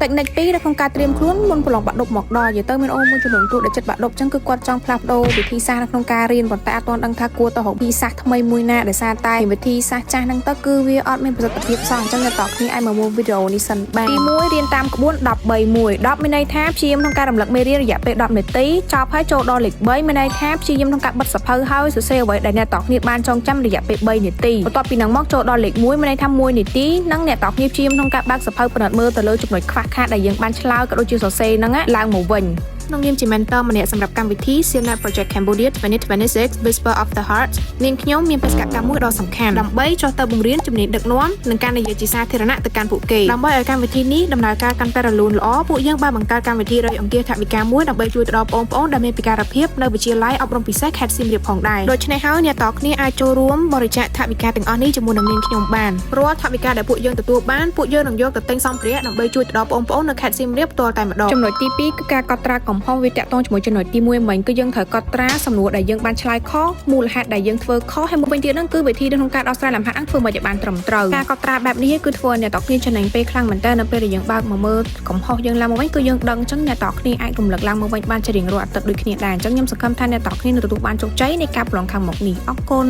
Technique 2នៅក្នុងការត្រៀមខ្លួនមុនប្រឡងបាក់ឌុបមកដល់យើងទៅមានអូមួយចំនួនគ្រូដែលចិត្តបាក់ឌុបចឹងគឺគាត់ចង់ផ្លាស់ប្ដូរវិធីសាស្ត្រនៅក្នុងការរៀនប៉ុន្តែអត់ទាន់ដឹងថាគួរទៅរកវិធីសាស្ត្រថ្មីមួយណាដោយសារតែវិធីសាស្ត្រចាស់ហ្នឹងទៅគឺវាអត់មានប្រសិទ្ធភាពសោះអញ្ចឹងអ្នកតោះគ្នាឲ្យមកមើលវីដេអូនេះសិនបាទទី1រៀនតាមក្បួន10 មានន័យថាព្យាយាមក្នុងការរំលឹកមេរៀនរយៈពេល10នាទីចប់ហើយចូលដល់លេខ3មានន័យថាព្យាយាមក្នុងការបិទសភៅហើយសរសេរអ្វីដែលអ្នកតោះគ្នាបានចងចាំរយៈពេល3នាទីបន្ទាប់ពីហ្នឹងមកចូលដល់លេខ1មានន័យថា1នាទីនិងអ្នកតោះគ្នាព្យាយាមក្នុងការបើកសភៅពិនិត្យមើលទៅលើចំណុចខ្វះខាតដែលយើងបានឆ្លើយក៏ដូចជាសរសេរហ្នឹងឡើងមកវិញក្នុងនាមជា mentor ម្នាក់សម្រាប់កម្មវិធី CNET Project Cambodia 2026 Whisper of the Heart នាងខ្ញុំមានបេសកកម្មមួយដ៏សំខាន់ដើម្បីចុះទៅបង្រៀនជំនាញដឹកនាំនិងការនិយាយជាសាធារណៈទៅកាន់ពួកគេដើម្បីឲ្យកម្មវិធីនេះដំណើរការកាន់តែរលូនល្អពួកយើងបានបង្កើតកម្មវិធីរយអង្គាសថវិកាមួយដើម្បីជួយទៅដល់បងប្អូនដែលមានពិការភាពនៅវិទ្យាល័យអប់រំពិសេសខេត្តសៀមរាបផងដែរដូច្នេះហើយអ្នកតគ្នាអាចចូលរួមបរិច្ចាគថវិកាទាំងអស់នេះជាមួយនឹងនាងខ្ញុំបានរាល់ថវិកាដែលពួកយើងទទួលបានពួកយើងនឹងយកទៅទិញសម្ភារៈដើម្បីជួយទៅដល់បងប្អូននៅខេត្តសៀមរាបផ្ទាល់តែម្ដងចំណុចទី2គឺការកត់ត្រាកំហុសវាតាក់ទងជាមួយចំណុចទី1មិញគឺយើងត្រូវកត់ត្រាសំណួរដែលយើងបានឆ្លើយខុសមូលហេតុដែលយើងធ្វើខុសហើយមួយវិញទៀតហ្នឹងគឺវិធីក្នុងការដោះស្រាយលំហាត់ធ្វើមកឲ្យបានត្រឹមត្រូវការកត់ត្រាបែបនេះគឺធ្វើឲ្យអ្នកតគ្នាចំណេញពេលខ្លាំងមែនតើនៅពេលដែលយើងបើកមកមើលកំហុសយើងឡើងមកវិញគឺយើងដឹងអញ្ចឹងអ្នកតគ្នាអាចរំលឹកឡើងមកវិញបានជារៀងរាល់អាទិត្យដូចគ្នាដែរអញ្ចឹងខ្ញុំសង្ឃឹមថាអ្នកតគ្នានឹងទទួលបានជោគជ័យនៃការប្រឡងខាងមុខនេះអរគុណ